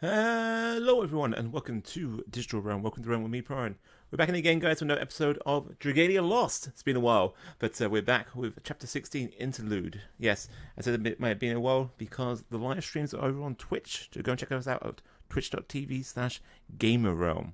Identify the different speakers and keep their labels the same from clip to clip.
Speaker 1: Hello everyone and welcome to Digital Realm. Welcome to the Realm with me, Prowen. We're back in again, guys, with another episode of Dragalia Lost. It's been a while, but we're back with Chapter 16, Interlude. Yes, I said it might have been a while because the live streams are over on Twitch. So go and check us out at twitch.tv/gamerrealm.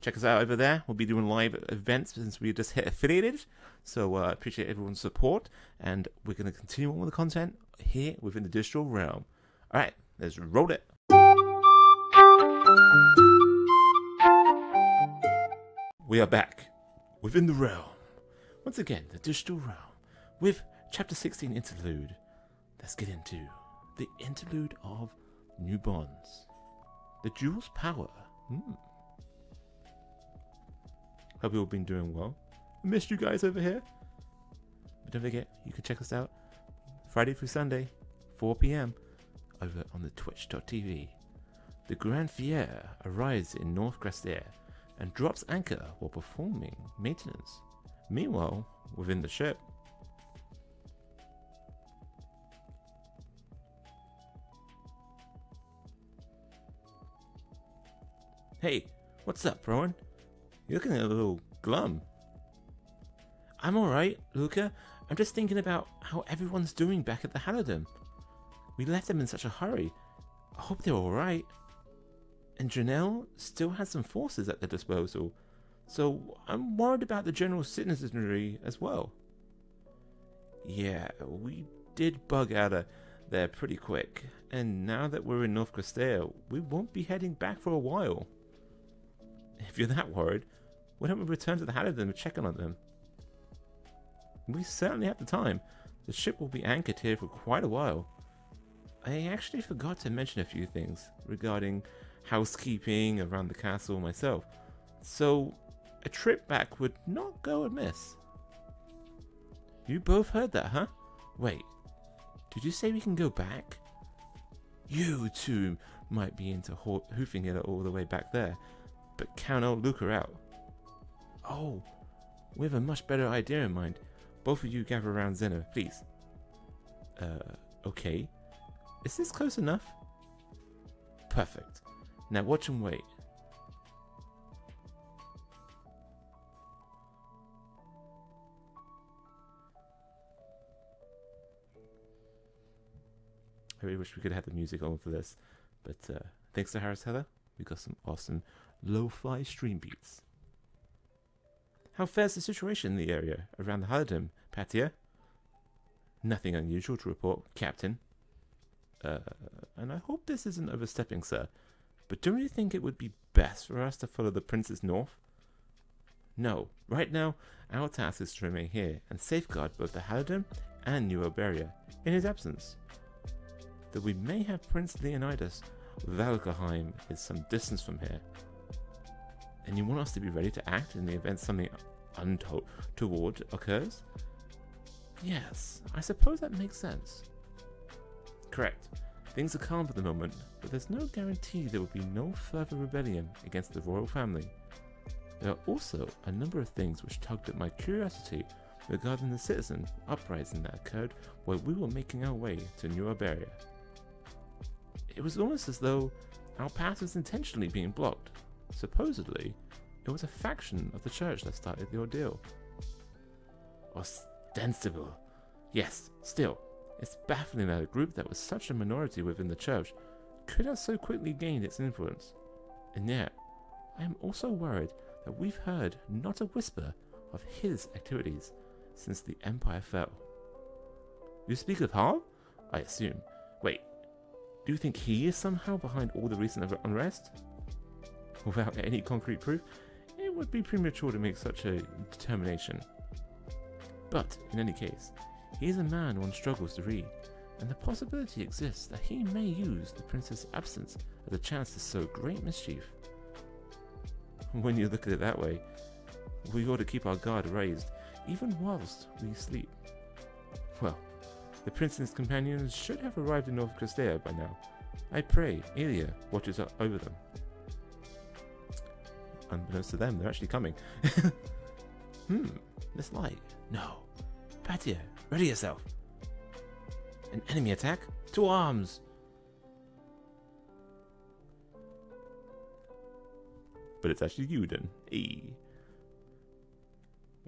Speaker 1: Check us out over there. We'll be doing live events since we just hit affiliated. So I appreciate everyone's support, and we're going to continue on with the content here within the Digital Realm. Alright, let's roll it. We are back within the realm. Once again, the digital realm with Chapter 16 Interlude. Let's get into the Interlude of New Bonds. The Jewel's Power. Hope you've all been doing well. I missed you guys over here. But don't forget, you can check us out Friday through Sunday, 4 p.m. over on the twitch.tv. The Grand Fier arrives in North Grestair and drops anchor while performing maintenance. Meanwhile, within the ship, hey, what's up, Prowen? You're looking a little glum. I'm alright, Luca. I'm just thinking about how everyone's doing back at the Halidom. We left them in such a hurry. I hope they're alright. And Janelle still has some forces at their disposal, so I'm worried about the general citizenry as well. Yeah, we did bug out of there pretty quick, and now that we're in North Grestair, we won't be heading back for a while. If you're that worried, why don't we return to the Halidom and check on them? We certainly have the time. The ship will be anchored here for quite a while. I actually forgot to mention a few things regarding housekeeping around the castle myself, so a trip back would not go amiss. You both heard that, huh? Wait, did you say we can go back? You two might be into hoofing it all the way back there, but count old Luca out. Oh, we have a much better idea in mind. Both of you gather around Zeno, please. Okay. Is this close enough? Perfect. Now watch and wait. I really wish we could have the music on for this, but thanks to Harris Heather, we got some awesome lo-fi stream beats. How fares the situation in the area around the Halidom, Patia? Nothing unusual to report, Captain. And I hope this isn't overstepping, sir, but don't you think it would be best for us to follow the Princess north? No, right now, our task is to remain here and safeguard both the Halidom and New Iberia in his absence. Though we may have Prince Leonidas, Valkaheim is some distance from here. And you want us to be ready to act in the event something untoward occurs? Yes, I suppose that makes sense. Correct. Things are calm for the moment, but there's no guarantee there will be no further rebellion against the royal family. There are also a number of things which tugged at my curiosity regarding the citizen uprising that occurred while we were making our way to New Iberia. It was almost as though our path was intentionally being blocked. Supposedly, it was a faction of the church that started the ordeal. Ostensible. Yes, still. It's baffling that a group that was such a minority within the church could have so quickly gained its influence. And yet, I am also worried that we've heard not a whisper of his activities since the Empire fell. You speak of Harl? I assume. Wait, do you think he is somehow behind all the recent unrest? Without any concrete proof, it would be premature to make such a determination. But, in any case, he is a man one struggles to read, and the possibility exists that he may use the prince's absence as a chance to sow great mischief. When you look at it that way, we ought to keep our guard raised, even whilst we sleep. Well, the prince and his companions should have arrived in North Grestair by now. I pray Ilya watches over them. Unbeknownst to them, they're actually coming. This light. No. Patia, ready yourself. An enemy attack? To arms! but it's actually you then. E.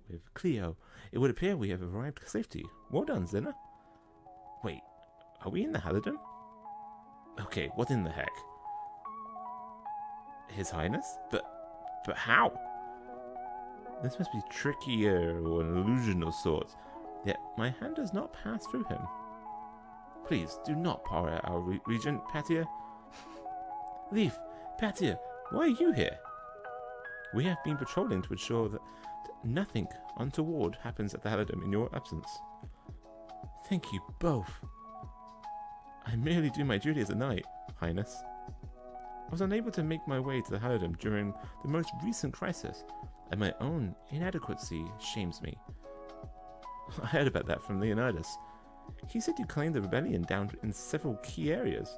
Speaker 1: With Cleo, it would appear we have arrived to safety. Well done, Zena. Wait, are we in the Halidom? Okay, what in the heck? His Highness? But how? This must be trickier or an illusion of sorts. Yet my hand does not pass through him. Please, do not power out our regent, Patia. Leaf, Patia, why are you here? We have been patrolling to ensure that nothing untoward happens at the Halidom in your absence. Thank you both. I merely do my duty as a knight, Highness. I was unable to make my way to the Halidom during the most recent crisis, and my own inadequacy shames me. I heard about that from Leonidas. He said you claimed the rebellion down in several key areas.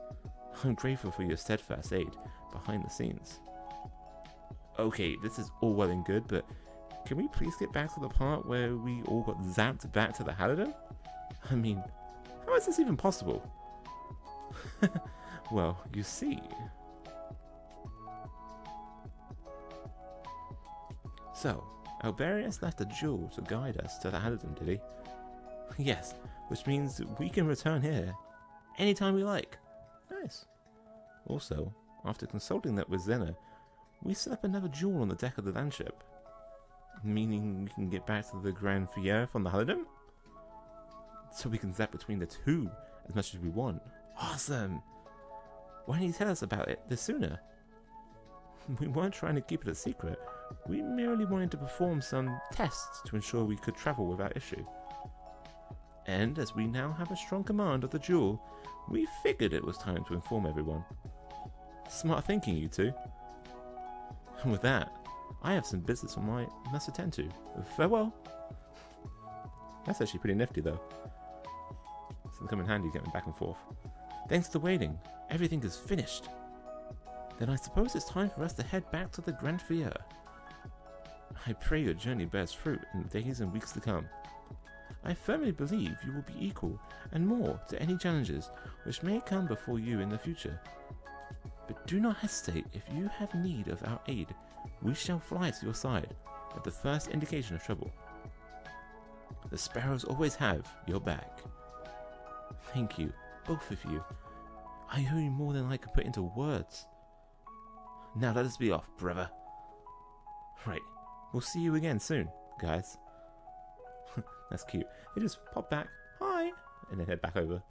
Speaker 1: I'm grateful for your steadfast aid behind the scenes. Okay, this is all well and good, but can we please get back to the part where we all got zapped back to the Halidom? I mean, how is this even possible? Well, you see. So, Alberius left a jewel to guide us to the Halidom, did he? Yes, which means we can return here anytime we like. Nice. Also, after consulting that with Zena, we set up another jewel on the deck of the landship. Meaning we can get back to the Grand Fier from the Halidom? So we can zap between the two as much as we want. Awesome! Why didn't you tell us about it this sooner? We weren't trying to keep it a secret. We merely wanted to perform some tests to ensure we could travel without issue. And as we now have a strong command of the jewel, we figured it was time to inform everyone. Smart thinking, you two. And with that, I have some business I must attend to. Farewell. That's actually pretty nifty though. It's going to come in handy getting back and forth. Thanks to waiting, everything is finished. Then I suppose it's time for us to head back to the Grand Fier. I pray your journey bears fruit in the days and weeks to come. I firmly believe you will be equal and more to any challenges which may come before you in the future. But do not hesitate. If you have need of our aid, we shall fly to your side at the first indication of trouble. The sparrows always have your back. Thank you, both of you. I owe you more than I could put into words. Now let us be off, brother. Right, we'll see you again soon, guys. That's cute. They just pop back, hi, and then head back over.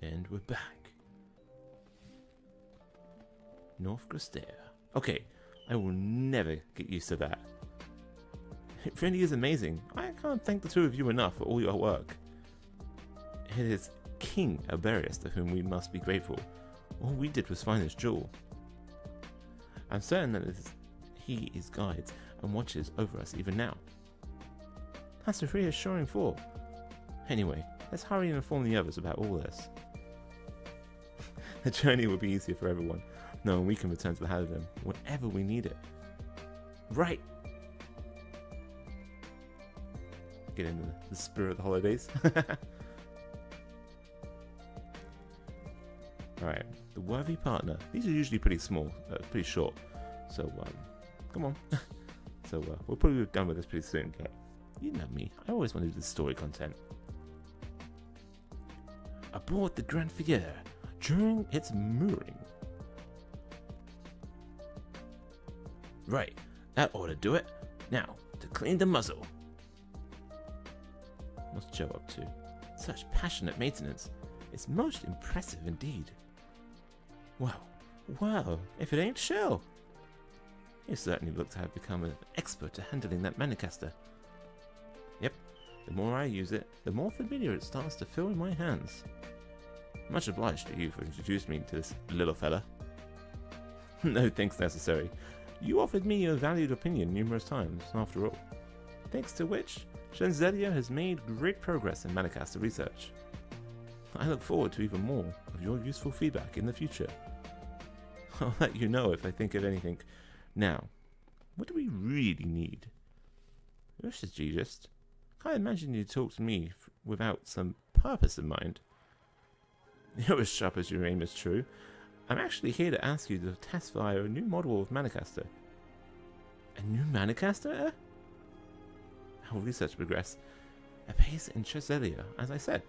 Speaker 1: And we're back. North Gristea. Okay, I will never get used to that. It really is amazing. I can't thank the two of you enough for all your work. It is King Alberius to whom we must be grateful. All we did was find this jewel. I'm certain that he is guides and watches over us even now. That's a reassuring thought. Anyway, let's hurry and inform the others about all this. The journey will be easier for everyone, knowing we can return to the Halidom whenever we need it. Right! Get into the spirit of the holidays. Alright, the worthy partner. These are usually pretty small, pretty short. So, come on. So, we'll probably be done with this pretty soon, but you know me, I always want to do the story content. Aboard the Grand Fier during its mooring. Right, that ought to do it. Now, to clean the muzzle. What's Joe up to? Such passionate maintenance. It's most impressive indeed. Well, if it ain't Shell. You certainly look to have become an expert at handling that Manicaster. Yep, the more I use it, the more familiar it starts to feel in my hands. Much obliged to you for introducing me to this little fella. No thanks necessary. You offered me your valued opinion numerous times, after all. Thanks to which, Shenzelia has made great progress in Manicaster research. I look forward to even more of your useful feedback in the future. I'll let you know if I think of anything. Now, what do we really need? Just can't imagine you talk to me without some purpose in mind. You're as sharp as your aim is true. I'm actually here to ask you to test fire a new model of Manicaster. A new Manicaster, eh? Our research progressed apace in Dragalia, as I said.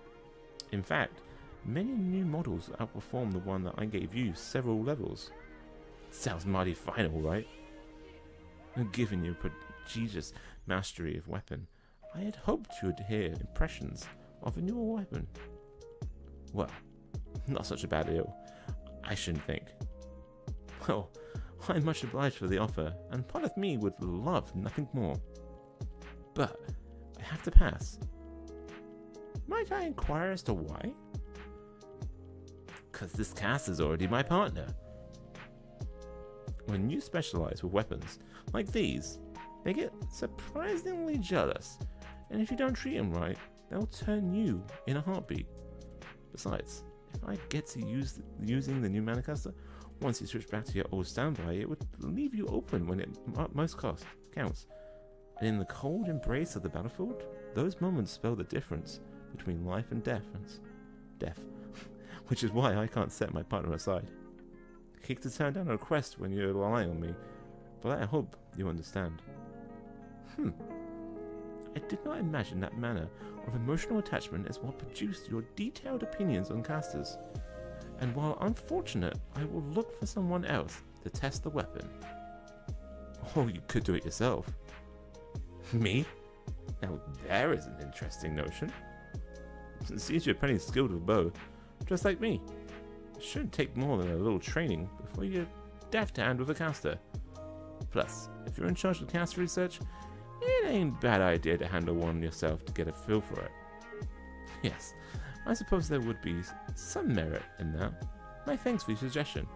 Speaker 1: In fact, many new models outperform the one that I gave you several levels. Sounds mighty fine, all right. Given your prodigious mastery of weapon, I had hoped you would hear impressions of a newer weapon. Well, not such a bad deal, I shouldn't think. Well, I'm much obliged for the offer, and part of me would love nothing more. But I have to pass. Might I inquire as to why? 'Cause this cast is already my partner. When you specialize with weapons like these, they get surprisingly jealous, and if you don't treat them right, they'll turn you in a heartbeat. Besides, if I get to using the new Manicaster, once you switch back to your old standby, it would leave you open when it most counts. And in the cold embrace of the battlefield, those moments spell the difference between life and death, which is why I can't set my partner aside. Hate to turn down a request when you're relying on me, but I hope you understand. I did not imagine that manner of emotional attachment is what produced your detailed opinions on casters. And while unfortunate, I will look for someone else to test the weapon. Or you could do it yourself. Me? Now there is an interesting notion. It seems you're pretty skilled with bow, just like me. It shouldn't take more than a little training before you're deft to hand with a caster. Plus, if you're in charge of caster research, it ain't a bad idea to handle one yourself to get a feel for it. Yes, I suppose there would be some merit in that. My thanks for your suggestion.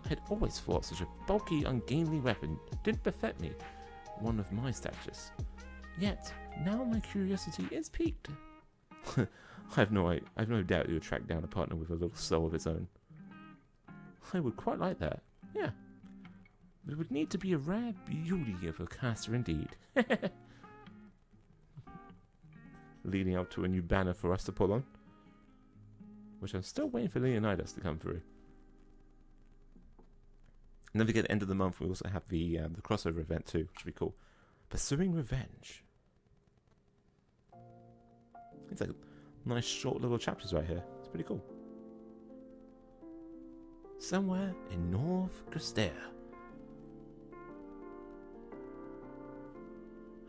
Speaker 1: I had always thought such a bulky, ungainly weapon didn't befit me, one of my statures. Yet, now my curiosity is piqued. I've no doubt you'll track down a partner with a little soul of its own. I would quite like that, yeah. But it would need to be a rare beauty of a caster indeed. Leading up to a new banner for us to pull on, which I'm still waiting for Leonidas to come through. And then we get the end of the month, we also have the crossover event too, which would be cool. Pursuing Revenge. It's like nice short little chapters right here. It's pretty cool. Somewhere in North Crestea.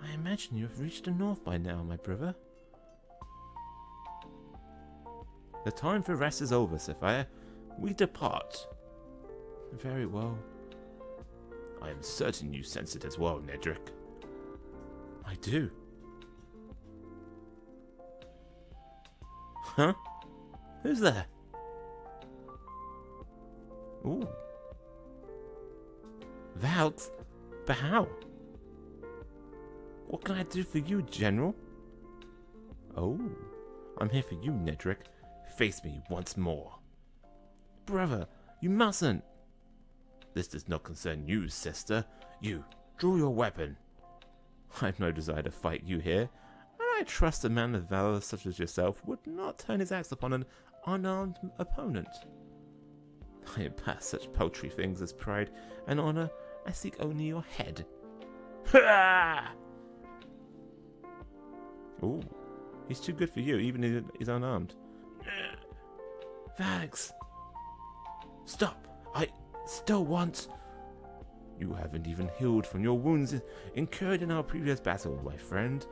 Speaker 1: I imagine you have reached the north by now, my brother. The time for rest is over, Sapphire. We depart. Very well. I am certain you sense it as well, Nedrick. I do. Huh? Who's there? Ooh. Valks? But how? What can I do for you, General? Oh, I'm here for you, Nedrick. Face me once more. Brother, you mustn't. This does not concern you, sister. You, draw your weapon. I've no desire to fight you here, and I trust a man of valor such as yourself would not turn his axe upon an unarmed opponent. I am past such paltry things as pride and honor. I seek only your head. Ha! Ooh, he's too good for you, even if he's unarmed. Vags! Stop! I still want... You haven't even healed from your wounds incurred in our previous battle, my friend.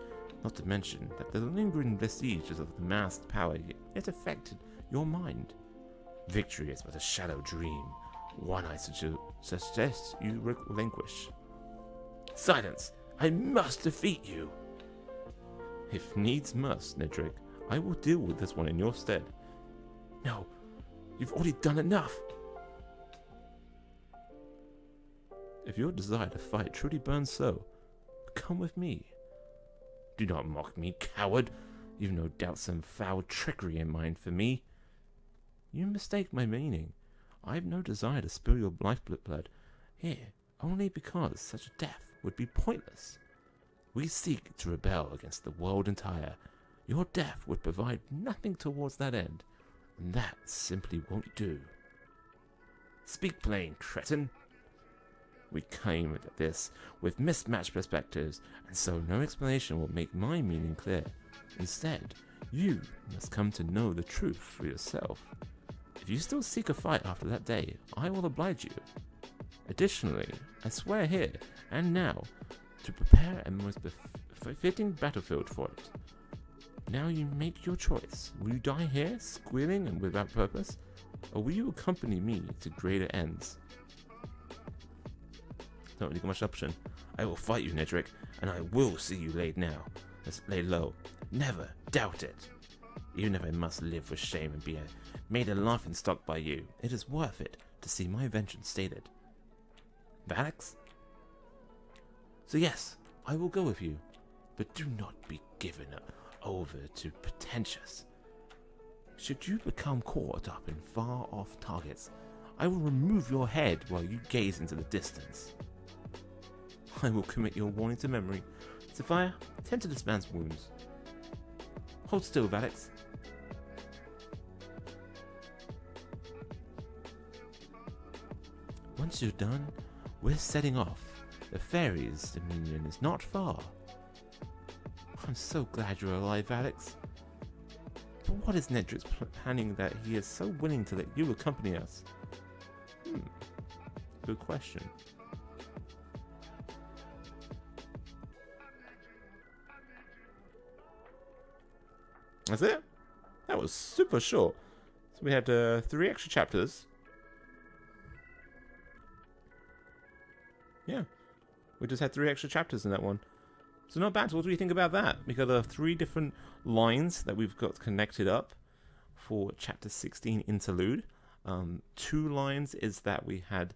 Speaker 1: Not to mention that the lingering vestiges of the masked power yet affected your mind. Victory is but a shallow dream, one I suggest you relinquish. Silence! I must defeat you! If needs must, Nedrick, I will deal with this one in your stead. No, you've already done enough. If your desire to fight truly burns so, come with me. Do not mock me, coward. You've no doubt some foul trickery in mind for me. You mistake my meaning. I have no desire to spill your lifeblood here, only because such a death would be pointless. We seek to rebel against the world entire. Your death would provide nothing towards that end. and that simply won't do. Speak plain, cretin. We came at this with mismatched perspectives, and so no explanation will make my meaning clear. Instead, you must come to know the truth for yourself. If you still seek a fight after that day, I will oblige you. Additionally, I swear here and now to prepare a most befitting battlefield for it. Now you make your choice. Will you die here, squealing and without purpose, or will you accompany me to greater ends? Not really got much option. I will fight you, Nedrick, and I will see you laid low. Never doubt it. Even if I must live with shame and be made a laughingstock by you, it is worth it to see my vengeance stated. Valix? So yes, I will go with you, but do not be given over to pretentious. Should you become caught up in far-off targets, I will remove your head while you gaze into the distance. I will commit your warning to memory. Sophia, tend to this man's wounds. Hold still, Valix. Once you're done, we're setting off. The fairies' dominion is not far. I'm so glad you're alive, Valix. But what is Nedrick's planning that he is so willing to let you accompany us? Good question. That's it? That was super short. So we had 3 extra chapters. Yeah. We just had 3 extra chapters in that one. So not bad. So what do you think about that? We got 3 different lines that we've got connected up for chapter 16 Interlude. 2 lines is that we had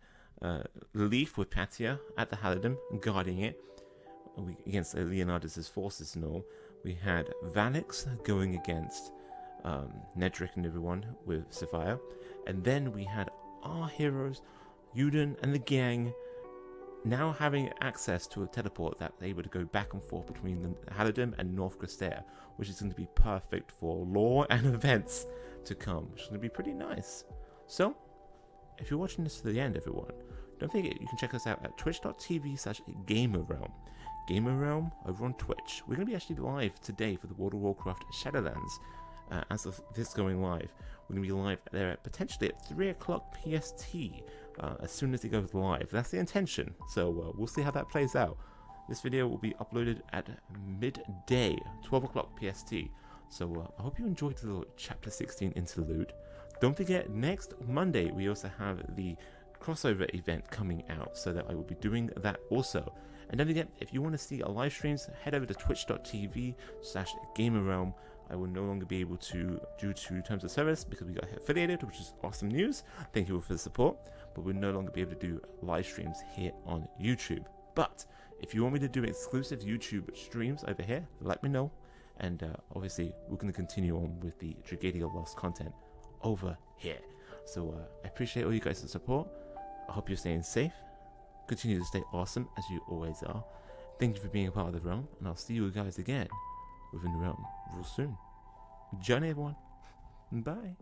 Speaker 1: Leaf with Patia at the Halidom guarding it against Leonardus' forces and all. We had Valix going against Nedrick and everyone with Sophia. And then we had our heroes, Uden and the gang, now having access to a teleport that they're able to go back and forth between the Halidom and North Crestea, which is going to be perfect for lore and events to come, which is going to be pretty nice. So, if you're watching this to the end, everyone, don't forget you can check us out at twitch.tv/GamerRealm. GamerRealm over on Twitch. We're going to be actually live today for the World of Warcraft Shadowlands. As of this going live, we're going to be live there potentially at 3 o'clock PST as soon as it goes live. That's the intention, so we'll see how that plays out. This video will be uploaded at midday, 12 o'clock PST. So I hope you enjoyed the little chapter 16 interlude. Don't forget, next Monday we also have the crossover event coming out, so that I will be doing that also. And don't forget, if you want to see our live streams, head over to twitch.tv/GamerRealm. I will no longer be able to, due to terms of service, because we got affiliated, which is awesome news. Thank you for the support. But we'll no longer be able to do live streams here on YouTube. But if you want me to do exclusive YouTube streams over here, let me know. And obviously, we're going to continue on with the Dragalia Lost content over here. So I appreciate all you guys' support. I hope you're staying safe. Continue to stay awesome as you always are. Thank you for being a part of the realm, and I'll see you guys again within the realm real soon. Journey, everyone. Bye.